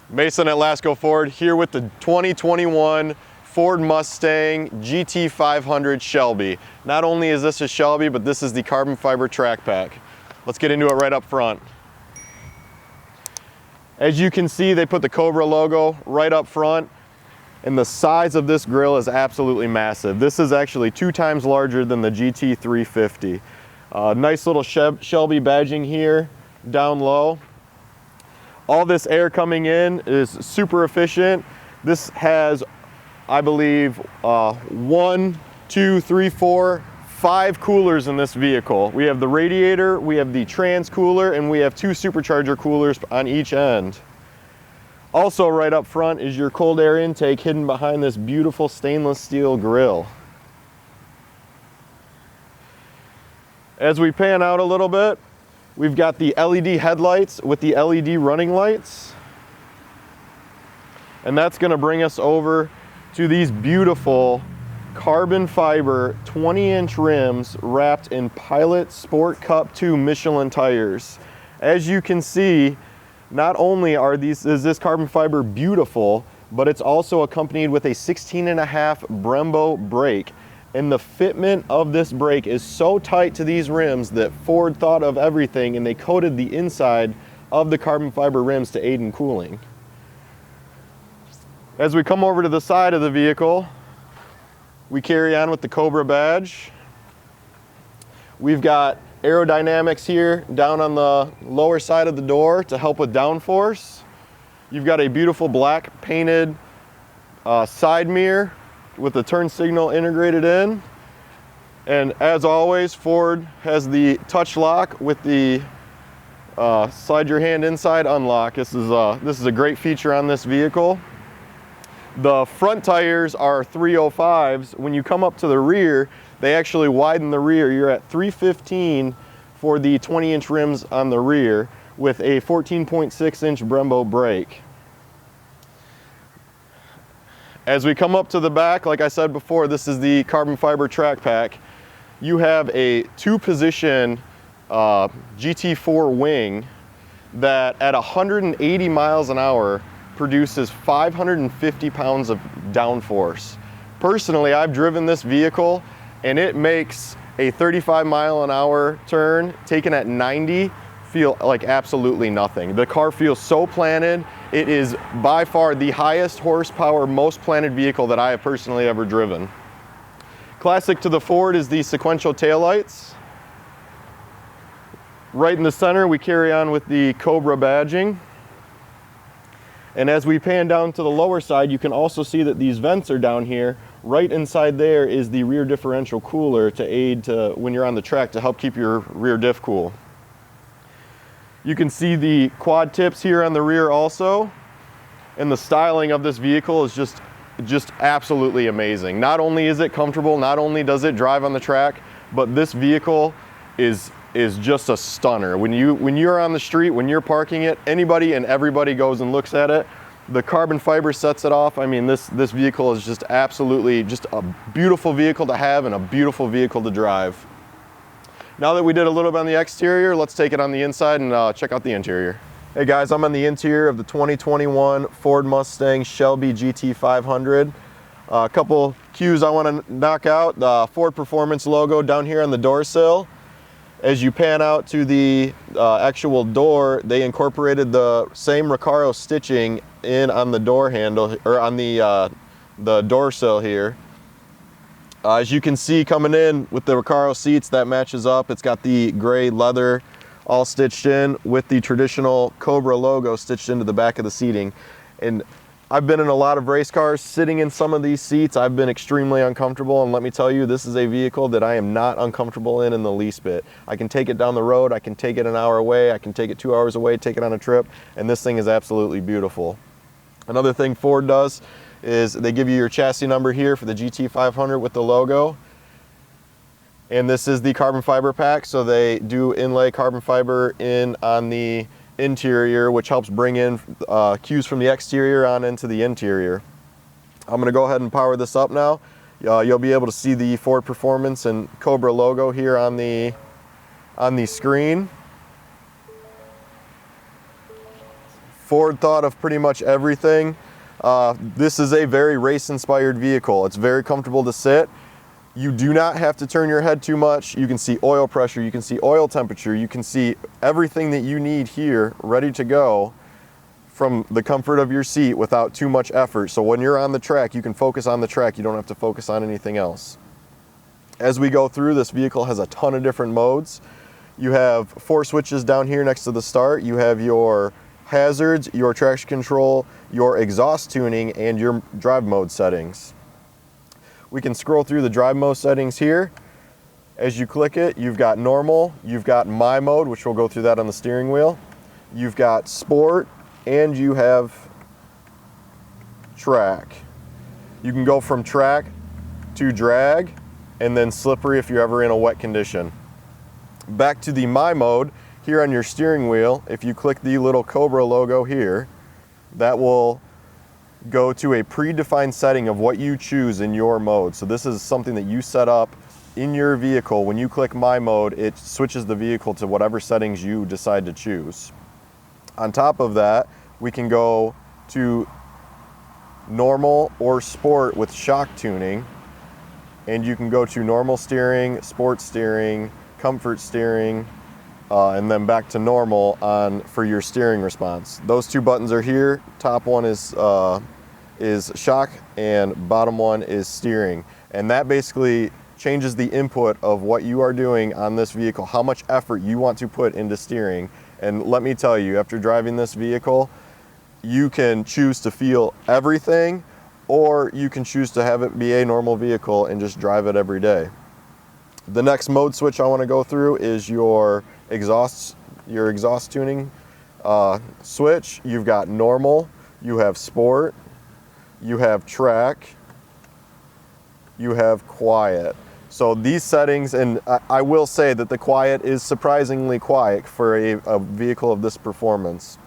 Mason at Lasco Ford here with the 2021 Ford Mustang GT500 Shelby. Not only is this a Shelby, but this is the carbon fiber track pack. Let's get into it right up front. As you can see, they put the Cobra logo right up front, and the size of this grille is absolutely massive. This is actually 2 times larger than the GT350. Nice little Shelby badging here down low. All this air coming in is super efficient. This has, I believe, 1, 2, 3, 4, 5 coolers in this vehicle. We have the radiator, we have the trans cooler, and we have 2 supercharger coolers on each end. Also right up front is your cold air intake hidden behind this beautiful stainless steel grille. As we pan out a little bit, we've got the LED headlights with the LED running lights. And that's gonna bring us over to these beautiful carbon fiber 20-inch rims wrapped in Pilot Sport Cup 2 Michelin tires. As you can see, not only is this carbon fiber beautiful, but it's also accompanied with a 16.5 Brembo brake. And the fitment of this brake is so tight to these rims that Ford thought of everything, and they coated the inside of the carbon fiber rims to aid in cooling. As we come over to the side of the vehicle, we carry on with the Cobra badge. We've got aerodynamics here down on the lower side of the door to help with downforce. You've got a beautiful black painted side mirror with the turn signal integrated in. And as always, Ford has the touch lock with the slide your hand inside unlock. This is a great feature on this vehicle. The front tires are 305s. When you come up to the rear, they actually widen the rear. You're at 315 for the 20-inch rims on the rear with a 14.6-inch Brembo brake. As we come up to the back, like I said before, this is the carbon fiber track pack. You have a 2-position GT4 wing that at 180 miles an hour produces 550 pounds of downforce. Personally, I've driven this vehicle and it makes a 35-mile-an-hour turn taken at 90 feel like absolutely nothing. The car feels so planted. It is by far the highest horsepower, most planted vehicle that I have personally ever driven. Classic to the Ford is the sequential taillights. Right in the center, we carry on with the Cobra badging. And as we pan down to the lower side, you can also see that these vents are down here. Right inside there is the rear differential cooler to aid when you're on the track to help keep your rear diff cool. You can see the quad tips here on the rear also, and the styling of this vehicle is just absolutely amazing. Not only is it comfortable, not only does it drive on the track, but this vehicle is just a stunner. When you're on the street, when you're parking it, anybody and everybody goes and looks at it. The carbon fiber sets it off. I mean, this vehicle is just absolutely just a beautiful vehicle to have and a beautiful vehicle to drive. Now that we did a little bit on the exterior, let's take it on the inside and check out the interior. Hey guys, I'm on the interior of the 2021 Ford Mustang Shelby GT500. A couple cues I want to knock out. The Ford Performance logo down here on the door sill. As you pan out to the actual door, they incorporated the same Recaro stitching in on the door handle, or on the door sill here. As you can see coming in with the Recaro seats, that matches up. It's got the gray leather all stitched in with the traditional Cobra logo stitched into the back of the seating. And I've been in a lot of race cars. Sitting in some of these seats, I've been extremely uncomfortable, and let me tell you, this is a vehicle that I am not uncomfortable in the least bit. I can take it down the road, I can take it an hour away, I can take it 2 hours away, take it on a trip, and this thing is absolutely beautiful. Another thing Ford does is they give you your chassis number here for the GT500 with the logo. And this is the carbon fiber pack, so they do inlay carbon fiber in on the interior, which helps bring in cues from the exterior on into the interior. I'm going to go ahead and power this up now. You'll be able to see the Ford Performance and Cobra logo here on the screen. Ford thought of pretty much everything. This is a very race-inspired vehicle. It's very comfortable to sit. You do not have to turn your head too much. You can see oil pressure, you can see oil temperature, you can see everything that you need here ready to go from the comfort of your seat without too much effort. So when you're on the track, you can focus on the track. You don't have to focus on anything else. As we go through, this vehicle has a ton of different modes. You have 4 switches down here next to the start. You have your hazards, your traction control, your exhaust tuning, and your drive mode settings. We can scroll through the drive mode settings here. As you click it, you've got normal, you've got my mode, which we'll go through that on the steering wheel. You've got sport, and you have track. You can go from track to drag, and then slippery if you're ever in a wet condition. Back to the my mode, here on your steering wheel, if you click the little Cobra logo here, that will go to a predefined setting of what you choose in your mode. So this is something that you set up in your vehicle. When you click my mode, it switches the vehicle to whatever settings you decide to choose. On top of that, we can go to normal or sport with shock tuning, and you can go to normal steering, sport steering, comfort steering, and then back to normal for your steering response. Those 2 buttons are here. Top one is shock, and bottom one is steering. And that basically changes the input of what you are doing on this vehicle, how much effort you want to put into steering. And let me tell you, after driving this vehicle, you can choose to feel everything, or you can choose to have it be a normal vehicle and just drive it every day. The next mode switch I want to go through is your exhaust tuning switch. You've got normal, you have sport, you have track, you have quiet. So these settings, and I will say that the quiet is surprisingly quiet for a vehicle of this performance.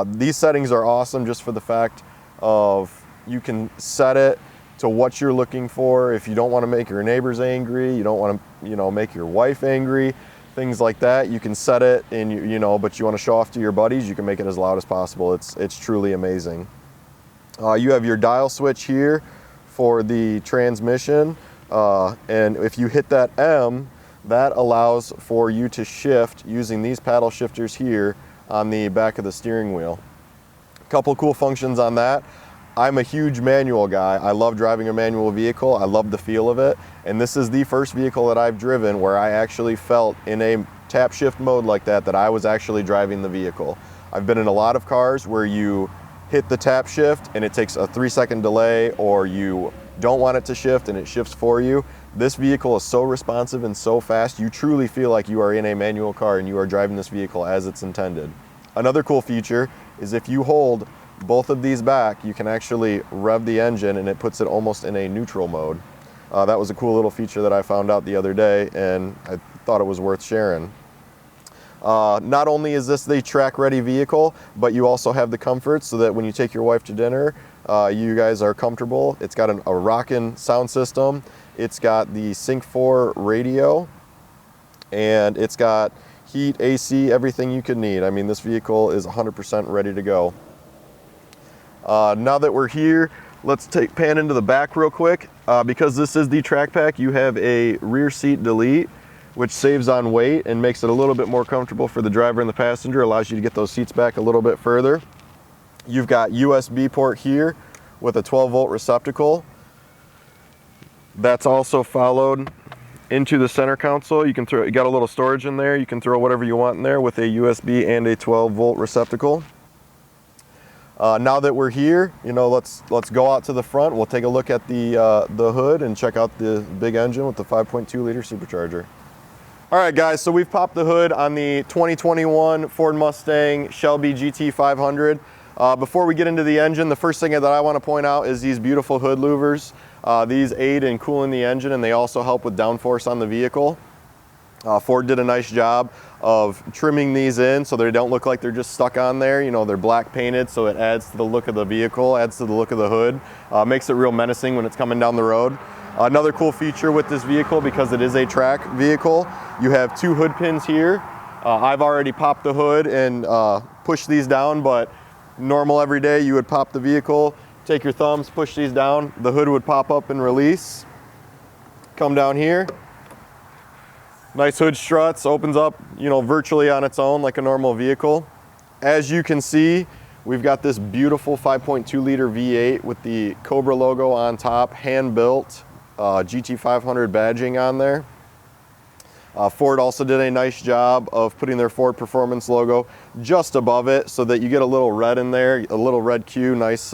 These settings are awesome just for the fact of you can set it to what you're looking for. If you don't want to make your neighbors angry, you don't want to make your wife angry, things like that, you can set it, and but you want to show off to your buddies, you can make it as loud as possible. It's truly amazing. You have your dial switch here for the transmission, and if you hit that M, that allows for you to shift using these paddle shifters here on the back of the steering wheel. A couple cool functions on that. I'm a huge manual guy. I love driving a manual vehicle. I love the feel of it. And this is the first vehicle that I've driven where I actually felt in a tap shift mode like that I was actually driving the vehicle. I've been in a lot of cars where you hit the tap shift and it takes a 3-second delay, or you don't want it to shift and it shifts for you. This vehicle is so responsive and so fast, you truly feel like you are in a manual car and you are driving this vehicle as it's intended. Another cool feature is if you hold both of these back, you can actually rev the engine and it puts it almost in a neutral mode. That was a cool little feature that I found out the other day, and I thought it was worth sharing. Not only is this the track-ready vehicle, but you also have the comfort so that when you take your wife to dinner, you guys are comfortable. It's got a rockin' sound system. It's got the Sync 4 radio, and it's got heat, AC, everything you could need. I mean, this vehicle is 100% ready to go. Now that we're here, let's pan into the back real quick. Because this is the track pack, you have a rear seat delete, which saves on weight and makes it a little bit more comfortable for the driver and the passenger, allows you to get those seats back a little bit further. You've got USB port here with a 12-volt receptacle. That's also followed into the center console. You got a little storage in there. You can throw whatever you want in there with a USB and a 12-volt receptacle. Now that we're here, let's go out to the front. We'll take a look at the hood and check out the big engine with the 5.2-liter supercharger. All right, guys, so we've popped the hood on the 2021 Ford Mustang Shelby GT500. Before we get into the engine, the first thing that I want to point out is these beautiful hood louvers. These aid in cooling the engine, and they also help with downforce on the vehicle. Ford did a nice job of trimming these in so they don't look like they're just stuck on there. They're black painted, so it adds to the look of the vehicle, adds to the look of the hood, makes it real menacing when it's coming down the road. Another cool feature with this vehicle, because it is a track vehicle, you have 2 hood pins here I've already popped the hood and pushed these down, but normal every day you would pop the vehicle, take your thumbs, push these down, the hood would pop up and release. Come down here. Nice hood struts, opens up, virtually on its own like a normal vehicle. As you can see, we've got this beautiful 5.2 liter V8 with the Cobra logo on top, hand-built GT500 badging on there. Ford also did a nice job of putting their Ford Performance logo just above it so that you get a little red in there, a little red Q, nice,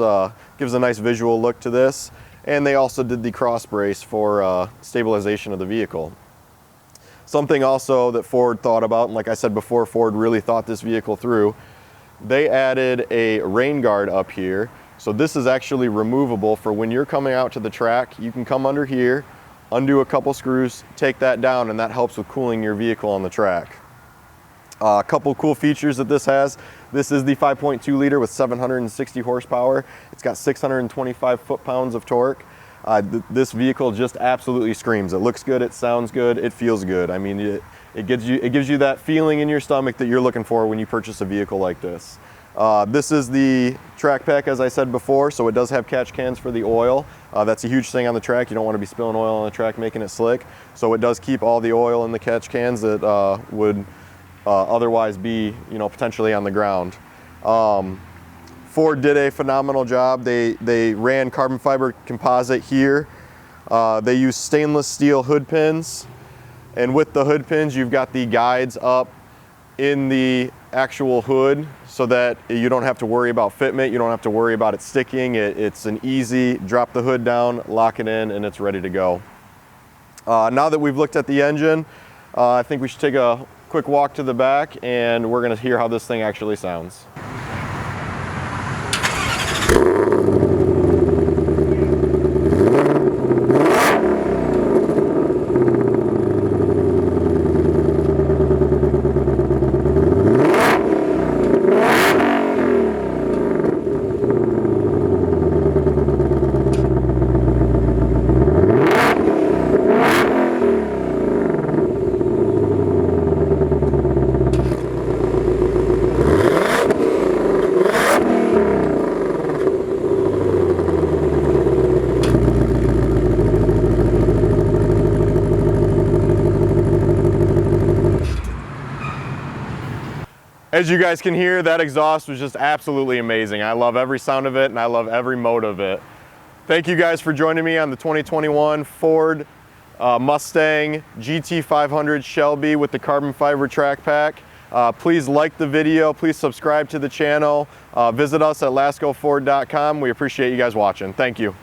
gives a nice visual look to this. And they also did the cross brace for stabilization of the vehicle. Something also that Ford thought about, and like I said before, Ford really thought this vehicle through, they added a rain guard up here. So this is actually removable for when you're coming out to the track. You can come under here, undo a couple screws, take that down, and that helps with cooling your vehicle on the track. A couple cool features that this has. This is the 5.2 liter with 760 horsepower. It's got 625 foot-pounds of torque. This vehicle just absolutely screams. It looks good, it sounds good, it feels good. I mean, it gives you that feeling in your stomach that you're looking for when you purchase a vehicle like this. This is the track pack, as I said before, so it does have catch cans for the oil. That's a huge thing on the track. You don't want to be spilling oil on the track, making it slick. So it does keep all the oil in the catch cans that would otherwise be, potentially on the ground. Ford did a phenomenal job. They ran carbon fiber composite here. They used stainless steel hood pins. And with the hood pins, you've got the guides up in the actual hood so that you don't have to worry about fitment. You don't have to worry about it sticking. It's an easy, drop the hood down, lock it in, and it's ready to go. Now that we've looked at the engine, I think we should take a quick walk to the back and we're gonna hear how this thing actually sounds. As you guys can hear, that exhaust was just absolutely amazing. I love every sound of it and I love every mode of it. Thank you guys for joining me on the 2021 Ford Mustang GT500 Shelby with the carbon fiber track pack. Please like the video, please subscribe to the channel, visit us at lascoford.com. We appreciate you guys watching. Thank you.